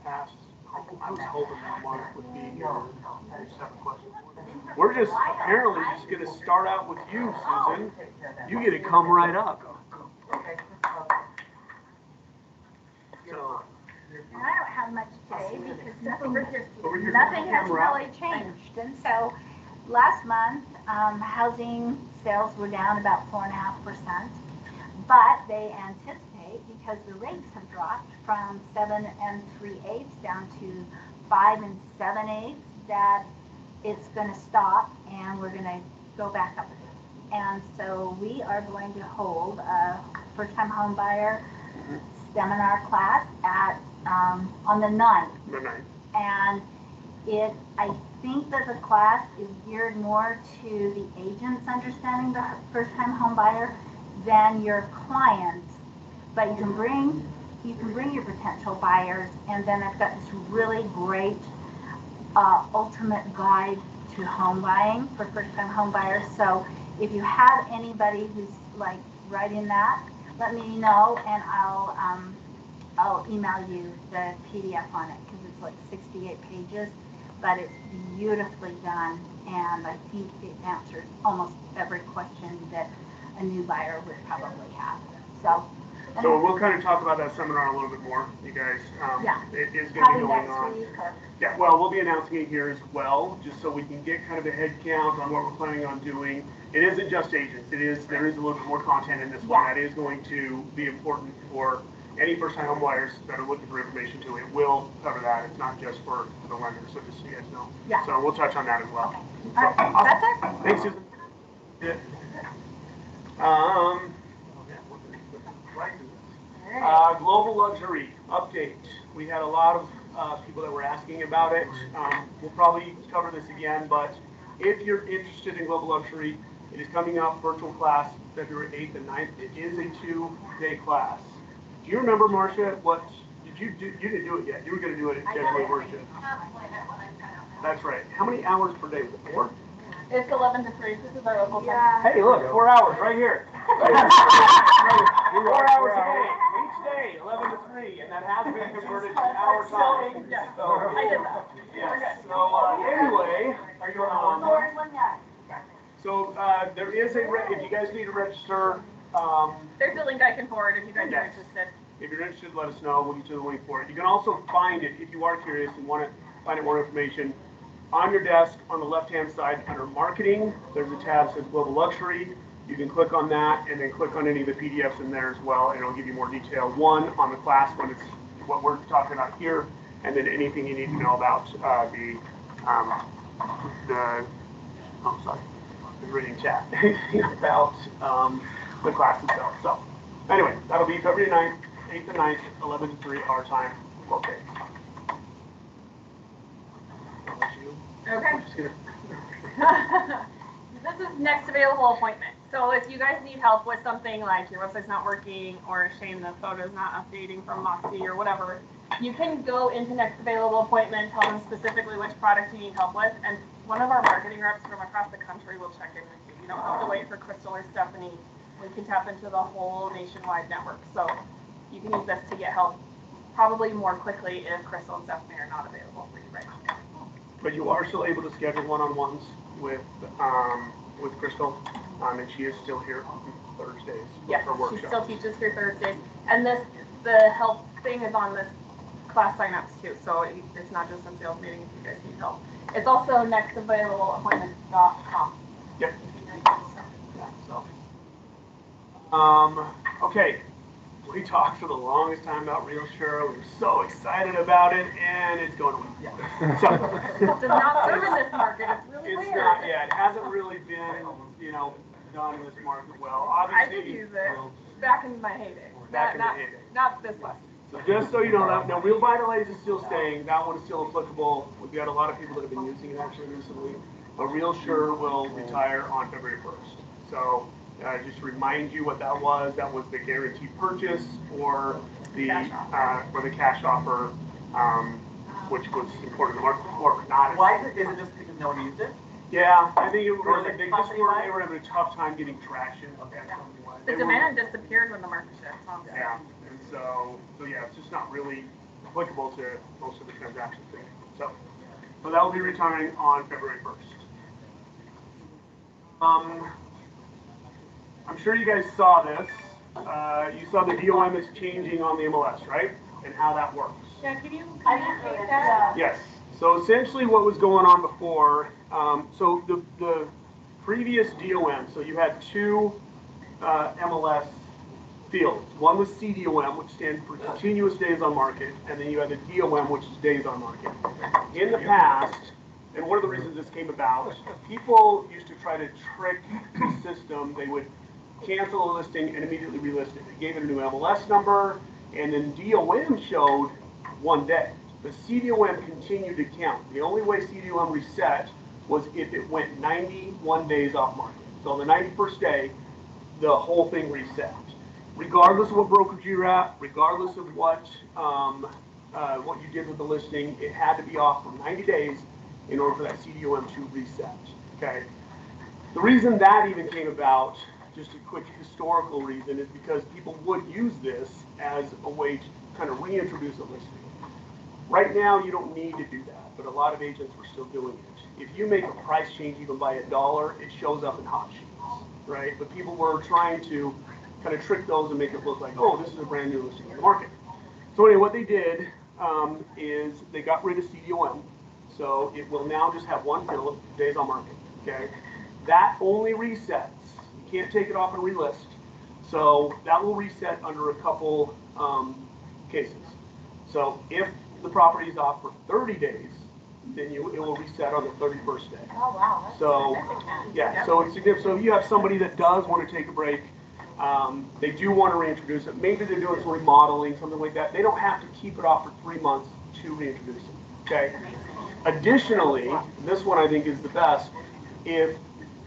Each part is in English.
past, I was hoping that Mark would be here. There's 7 questions. We're just apparently just going to start out with you, Susan. You get to come right up. So. And I don't have much today because nothing has really changed. And so last month, housing sales were down about 4.5%, but they anticipate, because the rates have dropped from 7 3/8 down to 5 7/8, that it's going to stop and we're going to go back up again. And so we are going to hold a first-time home buyer seminar class at on the 9th. And I think that the class is geared more to the agents understanding the first-time home buyer than your clients. But you can bring your potential buyers, and then I've got this really great ultimate guide to home buying for first-time home buyers. So if you have anybody who's like writing that, let me know, and I'll email you the PDF on it, because it's like 68 pages, but it's beautifully done, and I think it answers almost every question that a new buyer would probably have. So we'll kind of talk about that seminar a little bit more, you guys. Yeah. It is going to be going on. Or, yeah, well, we'll be announcing it here as well, just so we can get kind of a head count on what we're planning on doing. It isn't just agents. There is a little bit more content in this one that is going to be important for any first-time home buyers that are looking for information too. It will cover that. It's not just for the lenders, so just so you guys know. Yeah. So we'll touch on that as well. Okay. So, all right. awesome. That's it. Thanks, Susan. Yeah. Global luxury update. We had a lot of people that were asking about it. We'll probably cover this again, but if you're interested in global luxury, it is coming up, virtual class, February 8th and 9th. It is a 2-day class. Do you remember, Marcia, what did you do? You didn't do it yet. You were going to do it at January workshop. That's right. How many hours per day? 4? It's 11 to 3. This is our local time. Hey, look, 4 hours right here. 4 hours a day, each day, 11 to 3, and that has been converted to hour time. Yeah, So, I did that. yes. So anyway, so there is if you guys need to register. There's a link I can forward if you guys are interested. If you're interested, let us know. We'll get you the link for it. You can also find it, if you are curious and want to find out more information, on your desk on the left-hand side under Marketing. There's a tab that says Global Luxury. You can click on that and then click on any of the PDFs in there as well, and it'll give you more detail. One, on the class when it's what we're talking about here, and then anything you need to know about the reading chat about the class itself. So anyway, that'll be February 9th, 8th and 9th, 11 to 3 our time. Okay. Okay. This is next available appointment. So if you guys need help with something like your website's not working, or shame the photo's not updating from Moxie or whatever, you can go into next available appointment, tell them specifically which product you need help with, and one of our marketing reps from across the country will check in with you. You don't have to wait for Crystal or Stephanie. We can tap into the whole nationwide network. So you can use this to get help probably more quickly if Crystal and Stephanie are not available for you right now. But you are still able to schedule one-on-ones with Crystal, and she is still here on Thursdays yes, for workshops. She still teaches through Thursdays, and the help thing is on this class signups too. So it's not just a sales meeting if you guys need help. It's also nextavailableappointment.com. Yep. Yeah. So. Okay. We talked for the longest time about RealSure. We were so excited about it, and it's going away. Yeah. So, it's not serve in this market. It's really weird. Not. Yeah, it hasn't really been, done in this market well. Obviously, I did use it back in my heyday. Not this one. So just so you know, now Real Vitalize is still staying. That one is still applicable. We've got a lot of people that have been using it actually recently. But RealSure will retire on February 1st. So. Just to remind you what that was the guaranteed purchase or the cash offer, which was important in the market before, but not. Why is it just because no one used it? Yeah, I think they were having a tough time getting traction. Okay. The demand disappeared when the market shifted. Yeah, and so yeah, it's just not really applicable to most of the transactions today. So that will be retiring on February 1st. I'm sure you guys saw this. You saw the DOM is changing on the MLS, right? And how that works. Yeah, can you communicate that? Yes. So essentially what was going on before, so the previous DOM, so you had two MLS fields. One was CDOM, which stands for continuous days on market, and then you had the DOM, which is days on market. In the past, and one of the reasons this came about, people used to try to trick the system. They would cancel a listing and immediately relist it. They gave it a new MLS number, and then DOM showed 1 day. The CDOM continued to count. The only way CDOM reset was if it went 91 days off market. So on the 91st day, the whole thing reset. Regardless of what brokerage you're at, regardless of what you did with the listing, it had to be off for 90 days in order for that CDOM to reset. Okay. The reason that even came about, just a quick historical reason, is because people would use this as a way to kind of reintroduce a listing. Right now, you don't need to do that, but a lot of agents were still doing it. If you make a price change even by $1, it shows up in hot sheets, right? But people were trying to kind of trick those and make it look like, oh, this is a brand new listing in the market. So anyway, what they did is they got rid of CDOM. So it will now just have one field, days on market, okay? That only resets. You can't take it off and relist. So that will reset under a couple cases. So if the property is off for 30 days, then it will reset on the 31st day. Oh, wow. That's So, significant. yeah, so it's significant. So if you have somebody that does want to take a break, they do want to reintroduce it, maybe they're doing some remodeling, something like that, they don't have to keep it off for 3 months to reintroduce it, okay? Additionally, this one I think is the best, if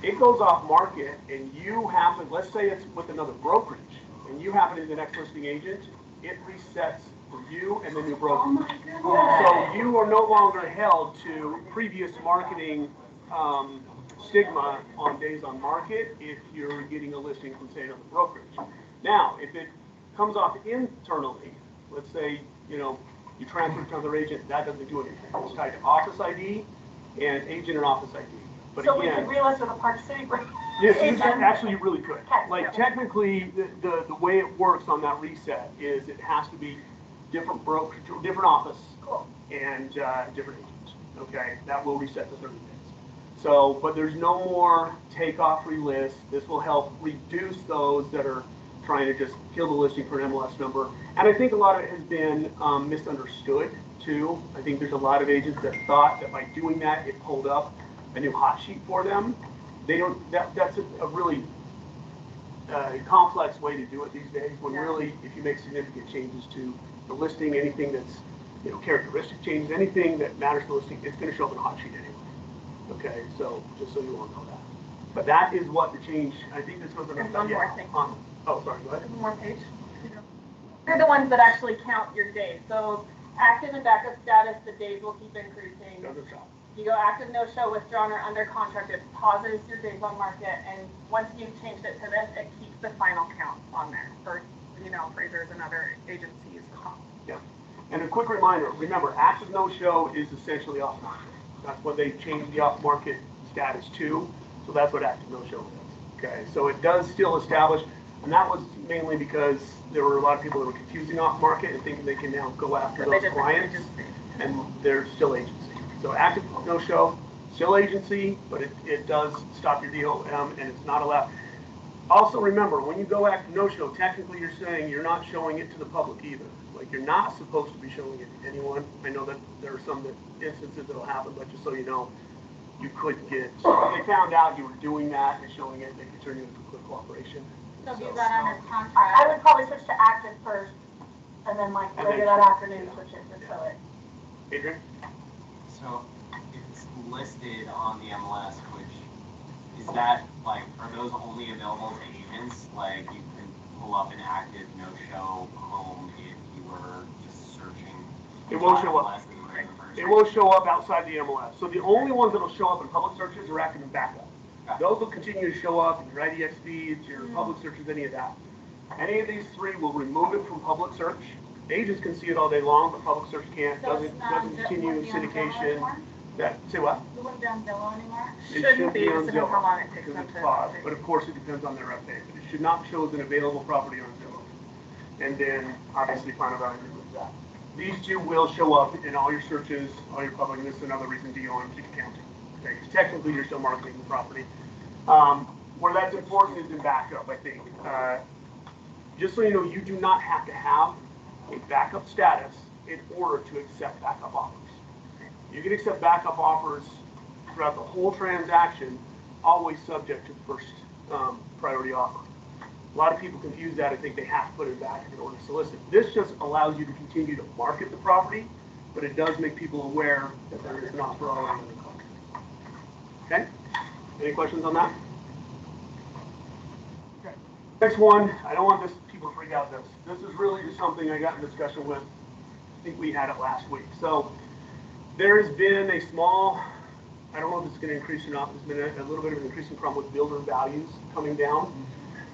it goes off market and you happen, let's say it's with another brokerage, and you happen to be the next listing agent, it resets for you and then your brokerage. So you are no longer held to previous marketing stigma on days on market if you're getting a listing from, say, another brokerage. Now, if it comes off internally, let's say, you transfer to another agent, that doesn't do anything. It's tied to office ID and agent and office ID. But so again, we could relist with a Park City branch. yes, actually you really could. Like technically, the way it works on that reset is it has to be different brokerage, different office, and different agent. Okay, that will reset to 30 days. So, but there's no more takeoff relist. This will help reduce those that are trying to just kill the listing for an MLS number. And I think a lot of it has been misunderstood too. I think there's a lot of agents that thought that by doing that, it pulled up a new hot sheet for them. They don't. That's a really complex way to do it these days. When really, if you make significant changes to the listing, anything that's characteristic changes, anything that matters to the listing, it's going to show up in a hot sheet anyway. Okay, so just so you all know that. But that is what the change. I think this was There's one more thing. Oh, sorry. Go ahead. One more page. They're the ones that actually count your days. So active and backup status, the days will keep increasing. You go active, no show, withdrawn, or under contract, it pauses your days on market, and once you've changed it to this, it keeps the final count on there for, appraisers and other agencies. Yeah. And a quick reminder, remember, active no show is essentially off market. That's what they changed the off market status to, so that's what active no show is. Okay, so it does still establish, and that was mainly because there were a lot of people that were confusing off market and thinking they can now go after those clients, and they're still agency. So active no-show, still agency, but it does stop your DOM and it's not allowed. Also remember, when you go active no-show, technically you're saying you're not showing it to the public either. Like you're not supposed to be showing it to anyone. I know that there are some instances that'll happen, but just so you know, you could get, if they found out you were doing that and showing it, they could turn you into a quick cooperation. So do that under contract. I would probably switch to active first, and then later that afternoon switch it to fill it. Adrian? So it's listed on the MLS, which is that are those only available to agents? Like you can pull up an active no-show home if you were just searching. It won't show up. It won't show up outside the MLS. So the only ones that will show up in public searches are active and backup. Those will continue to show up in your IDX feeds, your public searches, any of that. Any of these three will remove it from public search. Agents can see it all day long, but public search can't, So it's doesn't continue in syndication. Say what? You wouldn't be on Zillow anymore? It Shouldn't should be, on just depends how Zillow, long it takes because them it's to. paused, but of course it depends on their update. But it should not show as an available property on Zillow. And then obviously final value removes that. These two will show up in all your searches, all your public, and this is another reason DOM keep counting. Okay, because technically you're still marketing the property. Where that's important is in backup, I think. Just so you know, you do not have to have a backup status in order to accept backup offers. You can accept backup offers throughout the whole transaction, always subject to the first priority offer. A lot of people confuse that and think they have to put it back in order to solicit. This just allows you to continue to market the property, but it does make people aware that there is an offer already in the contract. Okay? Any questions on that? Okay. Next one, I don't want people to freak out this. This is really just something I got in discussion with, I think we had it last week. So there has been a small, I don't know if it's going to increase or not, there's been a little bit of an increasing problem with builder values coming down.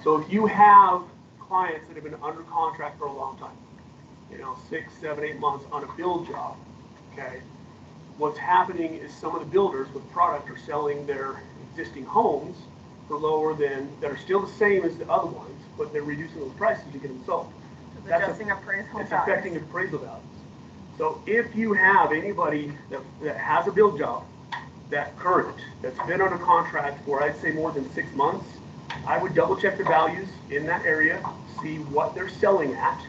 So if you have clients that have been under contract for a long time, 6, 7, 8 months on a build job, okay, what's happening is some of the builders with product are selling their existing homes for lower than, that are still the same as the other ones, but they're reducing those prices to get them sold. It's adjusting appraisal values. It's affecting appraisal values. So if you have anybody that has a build job, that current, that's been under contract for, I'd say, more than 6 months, I would double check the values in that area, see what they're selling at,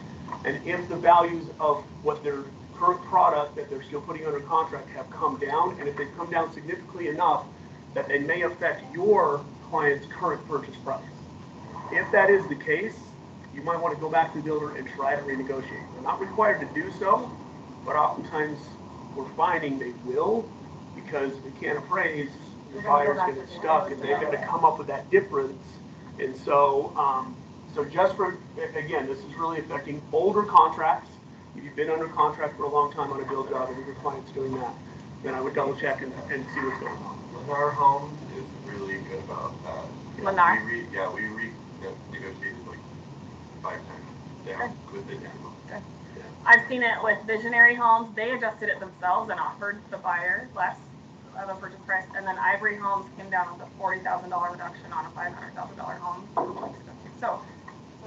and if the values of what their current product that they're still putting under contract have come down, and if they've come down significantly enough that they may affect your client's current purchase price. If that is the case, you might want to go back to the builder and try to renegotiate. They're not required to do so, but oftentimes we're finding they will, because they can't appraise, the buyer's getting stuck, and they've got to come up with that difference. And so, so just for, again, this is really affecting older contracts. If you've been under contract for a long time on a build job and your client's doing that, then I would double check and see what's going on. Lennar Homes is really good about that. Lennar? We negotiated like 5 times down with it. I've seen it with Visionary Homes. They adjusted it themselves and offered the buyer less of a purchase price. And then Ivory Homes came down with a $40,000 reduction on a $500,000 home. So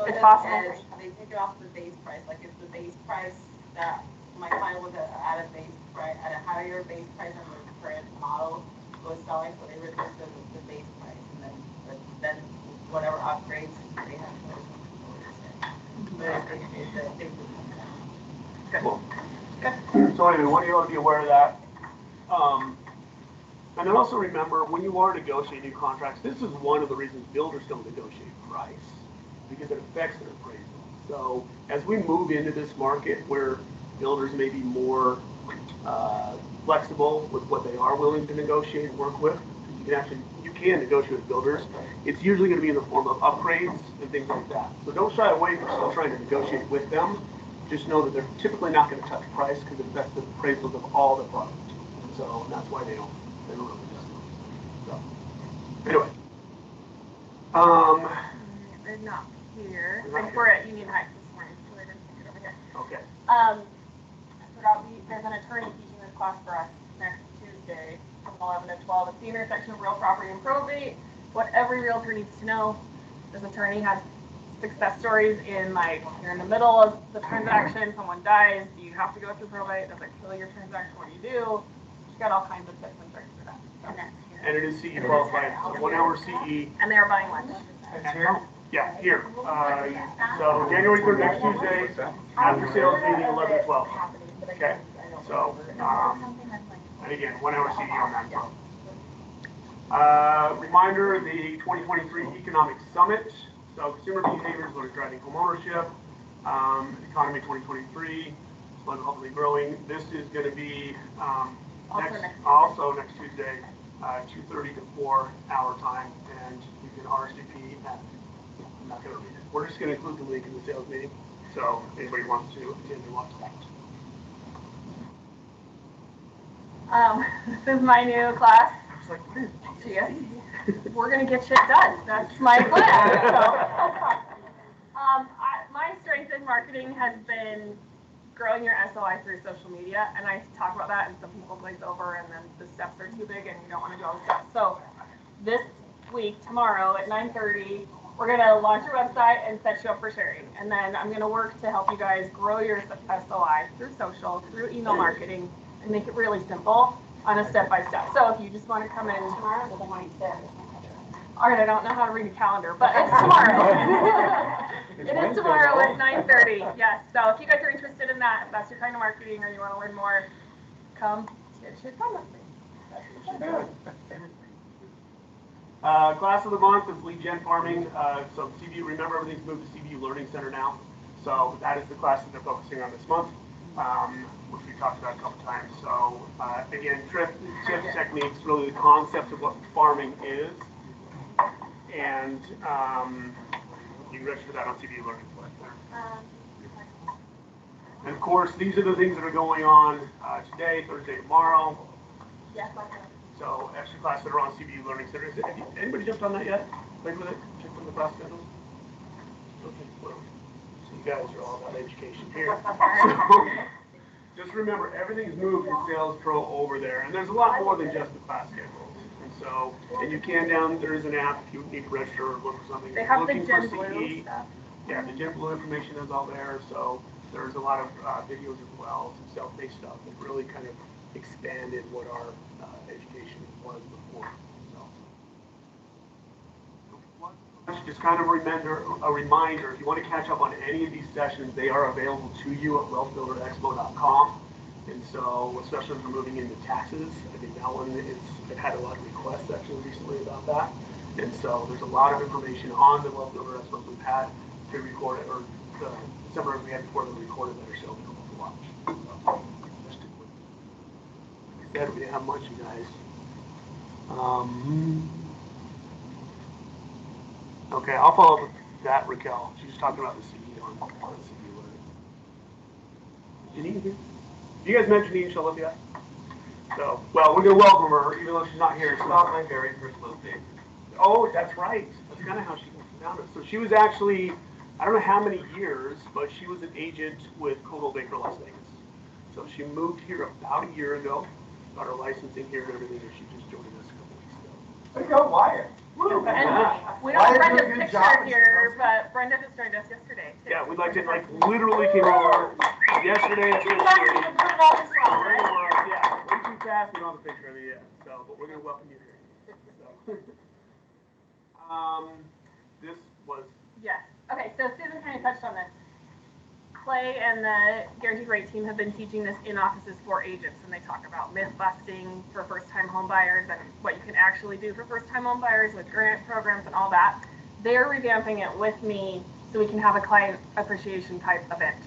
it's possible. They take it off the base price. Like if the base price that my client was at a base price, at a higher base price than the current model was selling, so they reduced the base price, and then whatever upgrades they have to. Cool. So anyway, one of you ought to be aware of that. And then also remember, when you are negotiating new contracts, this is one of the reasons builders don't negotiate price, because it affects their appraisal. So as we move into this market where builders may be more flexible with what they are willing to negotiate and work with, you can negotiate with builders. It's usually going to be in the form of upgrades and things like that. So don't shy away from still trying to negotiate with them. Just know that they're typically not going to touch price because it affects the appraisals of all the product. And so that's why they don't really do so. Anyway. They're not here. I think we're at Union Heights this morning, so they didn't take it over here. Okay. I forgot, there's an attorney teaching this class for us next Tuesday from 11 to 12. It's the intersection of real property and probate. What every realtor needs to know. This attorney has success stories in, like, you're in the middle of the transaction, someone dies, do you have to go through probate? Does it kill your transaction? What do you do? She's got all kinds of tips and tricks for that. So. And it is CE qualified, so 1 hour CE. And they're buying lunch. Yeah, here. So January 3rd, next Tuesday, after sales meeting, 11 to 12. Okay. So, and again, 1 hour CE on that. Reminder, the 2023 Economic Summit. So consumer behaviors, what is driving home ownership, economy 2023, hopefully growing. This is going to be also next Tuesday, 2:30 to 4 hour time, and you can RSVP at, I'm not going to read it. We're just going to include the link in the sales meeting, so if anybody wants to attend, they want to. This is my new class. I was like, what is Yes. We're gonna get shit done. That's my plan. So, my strength in marketing has been growing your SOI through social media, and I talk about that, and some people glaze over, and then the steps are too big, and you don't want to do all the steps. So this week, tomorrow at 9:30, we're gonna launch your website and set you up for sharing, and then I'm gonna work to help you guys grow your SOI through social, through email marketing, and make it really simple on a step-by-step. So if you just want to come in tomorrow, the 26th. All right, I don't know how to read a calendar, but it's tomorrow. It is tomorrow at 9:30. Yes. So if you guys are interested in that, if that's your kind of marketing, or you want to learn more, come get your fun with me. Class of the month is lead gen farming. So CVU, remember everything's moved to CVU Learning Center now. So that is the class that they're focusing on this month, which we talked about a couple times. So again, tip techniques, really the concept of what farming is. And you can register that on CVU Learning Center. And of course, these are the things that are going on today, Thursday, tomorrow. Yes, okay. So extra classes that are on CVU Learning Center. Anybody jumped on that yet? Played with it? Checked on the class schedule? Okay, well, so you guys are all about education here. So just remember, everything's moved from Sales Pro over there. And there's a lot more than just the class schedules. And so, and you can there is an app if you need to register or look for something. They have looking the Gen for Blue CE. stuff. Yeah, the Gen Blue information is all there. So there's a lot of videos as well, some self-paced stuff that really kind of expanded what our education was before. So, just kind of a reminder, if you want to catch up on any of these sessions, they are available to you at wealthbuilderexpo.com. And so, especially if you're moving into taxes, I think that one it had a lot of requests actually recently about that. And so, there's a lot of information on the Wealth Builder Expo we've had pre-recorded, or the seminars we had before the recorded that are still available to watch. So, just a quick. Like I said, we didn't have much, you guys. Okay, I'll follow up with that, Raquel. She was talking about the CE on CE learning. Janine, you guys mentioned Janine Shalip yet? So, well, we're going to welcome her, even though she's not here. It's not my very first birthday. Oh, that's right. That's kind of how she found it. So she was actually, I don't know how many years, but she was an agent with Coldwell Banker Las Vegas. So she moved here about a year ago, got her licensing here and everything, and she just joined us a couple weeks ago. There you go, Wyatt. And we don't have Brenda's picture here, but Brenda just joined us yesterday. Too. Yeah, we'd like to, literally came over yesterday at 6:30. Yeah, way too fast, we don't have a picture of it yet. So, but we're going to welcome you here. So. This was. Yes. Okay, so Susan kind of touched on this. Clay and the Guaranteed Rate team have been teaching this in offices for agents, and they talk about myth busting for first-time home buyers and what you can actually do for first-time home buyers with grant programs and all that. They're revamping it with me so we can have a client appreciation type event.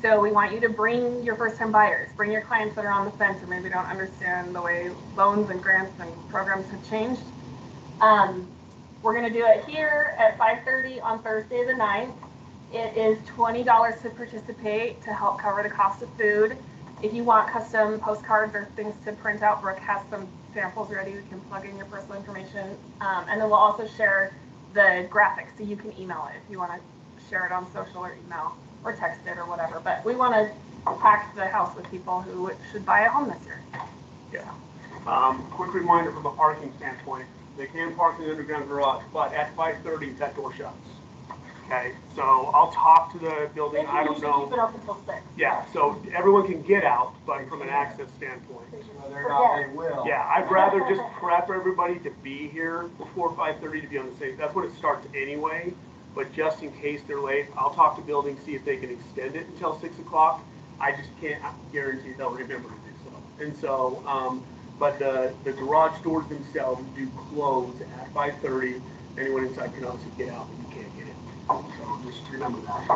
So we want you to bring your first-time buyers, bring your clients that are on the fence or maybe don't understand the way loans and grants and programs have changed. We're going to do it here at 5:30 on Thursday the 9th. It is $20 to participate to help cover the cost of food. If you want custom postcards or things to print out, Brooke has some samples ready. You can plug in your personal information. And then we'll also share the graphics so you can email it if you want to share it on social or email or text it or whatever. But we want to pack the house with people who should buy a home this year. Yeah. Quick reminder from a parking standpoint. They can park in the underground garage, but at 5:30, that door shuts. Okay, so I'll talk to the building. I don't know. Keep it open until 6. Yeah, so everyone can get out, but from an access standpoint. Whether or not they will. Yeah, I'd rather just prep everybody to be here before 5:30 to be on the safe. That's when it starts anyway. But just in case they're late, I'll talk to building, see if they can extend it until 6 o'clock. I just can't guarantee they'll remember to do so. And so, but the garage doors themselves do close at 5:30. Anyone inside can obviously get out, but you can't get in. So just remember that.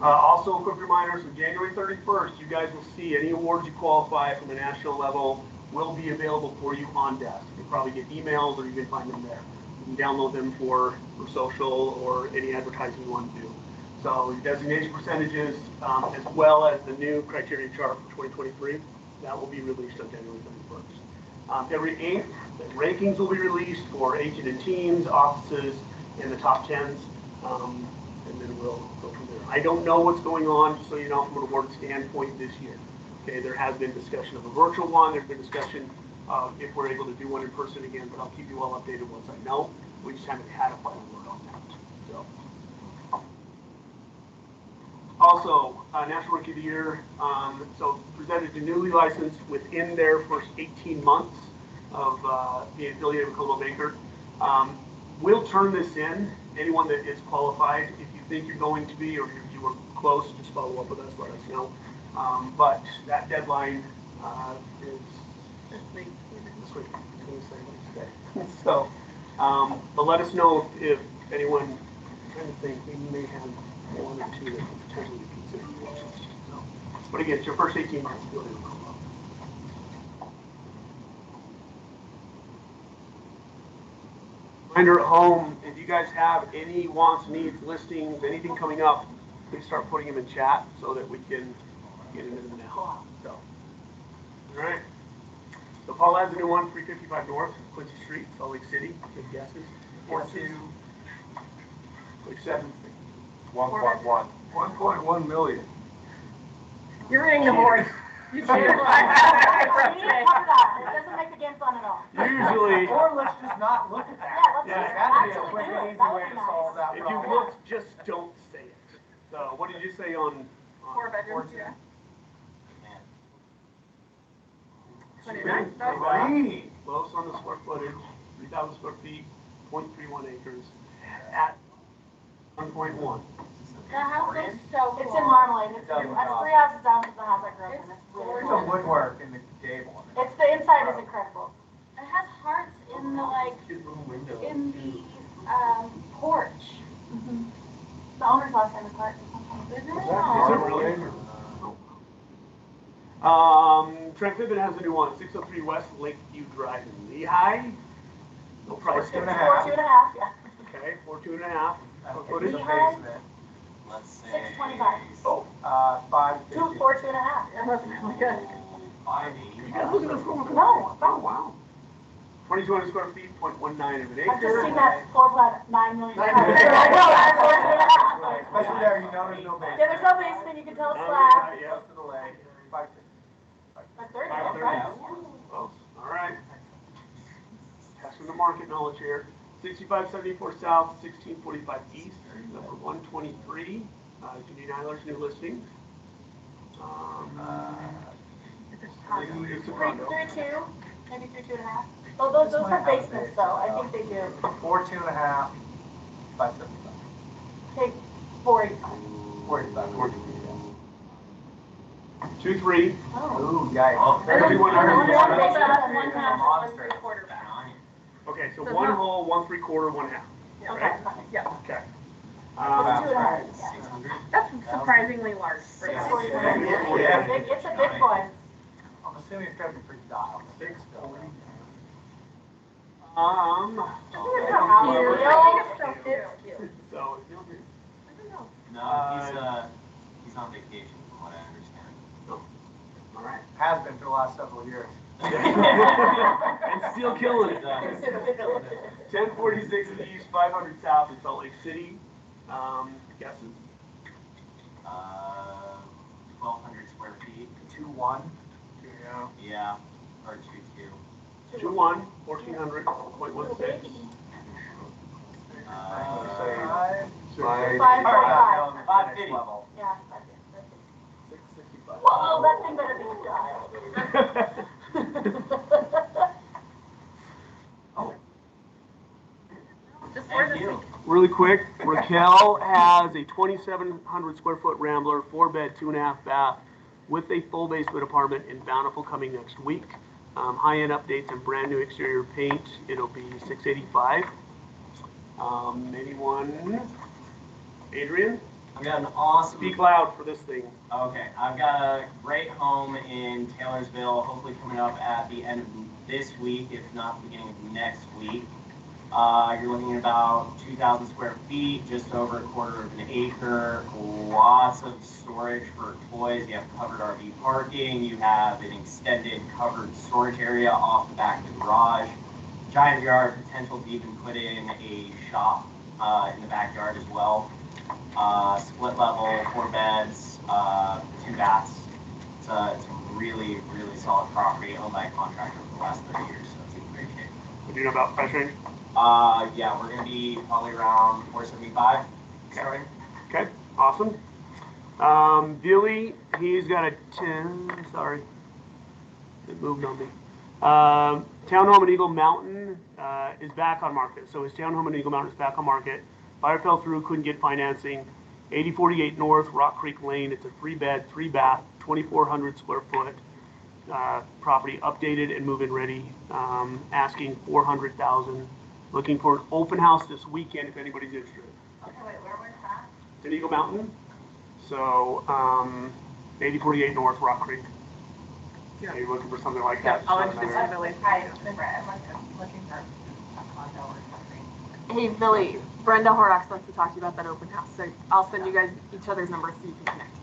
Also, a quick reminder, so January 31st, you guys will see any awards you qualify from a national level will be available for you on desk. You'll probably get emails or you can find them there. You can download them for social or any advertising you want to do. So your designation percentages, as well as the new criteria chart for 2023, that will be released on January 31st. Every 8th, the rankings will be released for agent and teams, offices, and the top 10s. and then we'll go from there. I don't know what's going on, just so you know, from a board standpoint this year. Okay, there has been discussion of a virtual one. There's been discussion of if we're able to do one in person again, but I'll keep you all updated once I know. We just haven't had a final word on that. So. Also, National Rookie of the Year, so presented to newly licensed within their first 18 months of being affiliated with Global Banker. We'll turn this in. Anyone that is qualified, if you think you're going to be or you were close, just follow up with us, let us know. But that deadline is this week. So, but let us know if anyone, I'm trying to think, we may have one or two that could potentially be considered. So, but again, it's your first 18 months. Reminder at home, if you guys have any wants, needs, listings, anything coming up, please start putting them in chat so that we can get into them now. So, all right. So Paul has a new one, 355 North, Quincy Street, Salt Lake City. Good guesses. 7. 1.1. 1.1 million. You're reading the board. You can't. We need to cover that. It doesn't make the game fun at all. Usually. Or let's just not look at that. Yeah, That'd be a actually quick do and it. easy That would way be to nice. solve that If problem. you look, just don't say it. So what did you say on 4 bedrooms, yeah. 29? Close on the square footage, 3,000 square feet, 0.31 acres at 1.1. The house looks so It's in Marmalade. It's 3 houses down from the house I grew up in. It's really There's cool. a woodwork in the gable. It's the inside is incredible. It has hearts in the in the porch. The owner's last name is Hart. Isn't it? Is it really? Trent Piven has a new one, 603 West Lakeview Drive in Lehigh. No price. 4.5, yeah. Okay, 42.5. What is it? Lehigh? Let's say. 625. Oh, 550. 4, 2.5. That wasn't really good. 580. you guys look at this one. No. Oh, wow. 2,200 square feet, 0.19 of an acre. I've just seen that 4.9 million times. I know, right? Especially there, you know there's no basement. Yeah, there's no basement, you can tell it's Oh, slab. yeah, Close to the lake. 550. Like 30, 530. right? Close. All right. Testing the market knowledge here. 6574 South, 1645 East, number 123. Judy Nyler's new listing. It's a condo. 3.2, maybe 3.5. Oh, those are basements though, I think they do. 4, 2.5. 575. Take 485. 45. 2-3. Oh. Ooh, yikes. Oh. 1.75 back. Okay, so So one no. whole, 1/3, 1/2. Yeah. Okay, fine. Yeah. Okay. Let's do it ahead. 600. That's surprisingly large. For that. 640. Yeah. It's a big boy. I'm assuming it's got to be pretty dialed. 640. So, No, he's on vacation from what I understand. all right. Has been for the last several years. And still killing it. 1046 East, 500 South in Salt Lake City. Guesses? 1,200 square feet. 2-1. Yeah, or 2-2. 2-1, 1,400, 0.16. 550. Level. Yeah. 665. Whoa, that thing better be dialed. Just for Thank this you. week. Really quick, Raquel has a 2,700 square foot Rambler, 4-bed, 2.5 bath, with a full basement apartment in Bountiful coming next week. High-end updates and brand new exterior paint. It'll be $685. Anyone? Adrian? I've got an awesome. Speak loud for this thing. Okay, I've got a great home in Taylorsville, hopefully coming up at the end of this week, if not the beginning of next week. You're looking at about 2,000 square feet, just over 1/4 of an acre, lots of storage for toys. You have covered RV parking, you have an extended covered storage area off the back of the garage, giant yard, potential to even put in a shop in the backyard as well. split level, 4 beds, 2 baths. It's a really, really solid property owned by a contractor for the last 30 years, so it's in great shape. What do you know about price range? Yeah, we're gonna be probably around 475 starting. Okay, awesome. Billy, he's got a 10, sorry, it moved on me. Townhome in Eagle Mountain is back on market. So his townhome in Eagle Mountain is back on market. Buyer fell through, couldn't get financing. 8048 North, Rock Creek Lane. It's a 3-bed, 3-bath, 2,400 square foot property, updated and move-in ready. Asking $400,000. Looking for an open house this weekend if anybody's interested. Okay, wait, where was that? It's in Eagle Mountain. So 8048 North, Rock Creek. Yeah. You're looking for something like Yeah, that. I'll just introduce another- you to Billy. Hi, I'm looking for a condo or something. Hey, Billy, Brenda Horrocks wants to talk to you about that open house, so I'll send you guys each other's numbers so you can connect.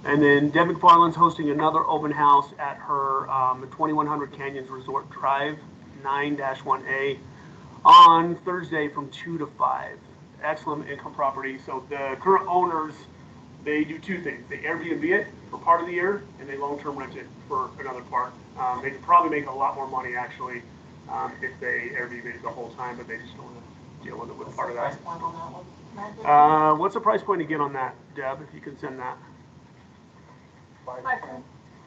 And then Deb McFarland's hosting another open house at her 2100 Canyons Resort Drive, 9-1A, on Thursday from 2 to 5. Excellent income property. So the current owners, they do two things. They Airbnb it for part of the year, and they long-term rent it for another part. They could probably make a lot more money, actually, if they Airbnb it the whole time, but they just don't want to deal with it with part of that. Price point on that one? What's the price point to get on that, Deb, if you can send that? 510.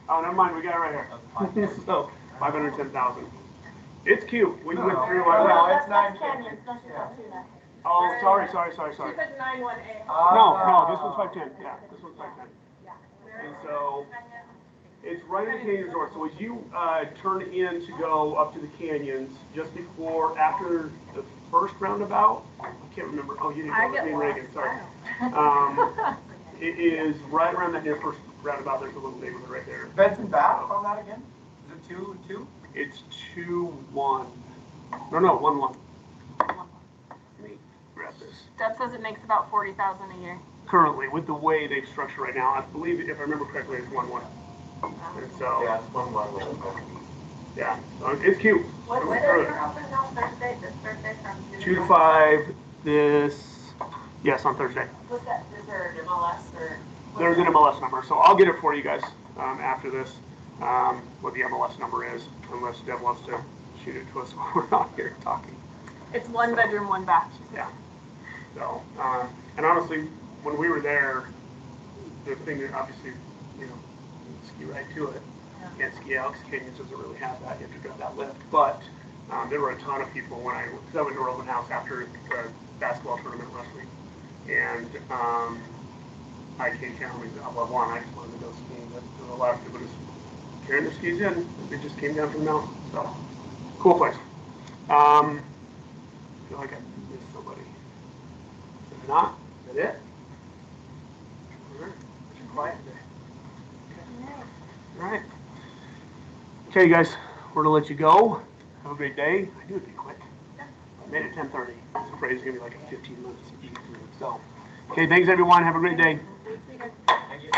Oh, never mind, we got it right here. So, 510,000. It's cute. We went through. It's That's 9. Canyons, that's not tuna. Oh, sorry. She said 91A. No, this one's 510. Yeah, this one's 510. And so, it's right in the Canyon Resort. So as you turn in to go up to the canyons, just before, after the first roundabout, I can't remember. Oh, you didn't I go get with me, lost. Reagan. Sorry. It is right around that near first roundabout. There's a little neighborhood right there. Beds and bath on that again? Is it 2? It's 2-1. No, 1-1. Let me grab this. Deb says it makes about 40,000 a year. Currently, with the way they've structured right now, I believe, if I remember correctly, it's 1-1. And so, Yeah, it's 1-1. yeah, so it's cute. What We is went through it. your open house Thursday, this Thursday from 2 to 5 yes, on Thursday. What's that, is there an MLS or? There's an MLS number, so I'll get it for you guys after this, what the MLS number is, unless Deb wants to shoot it to us while we're not here talking. It's 1 bedroom, 1 bath. Yeah. So, and honestly, when we were there, the thing that obviously, you know, you ski right to it. You can't ski out because Canyons doesn't really have that. You have to grab that lift. But there were a ton of people when I went to our open house after the basketball tournament last week. And I came down with level one. I just wanted to go skiing. But there were a lot of people just carrying their skis in. They just came down from the mountain. So, cool place. I feel like I missed somebody. If not, is that it? All right. It's quiet today. All right. Okay, guys, we're gonna let you go. Have a great day. I knew it'd be quick. I made it 10:30. I was afraid it's gonna be like a 15 minutes. So, okay, thanks everyone. Have a great day. Thank you.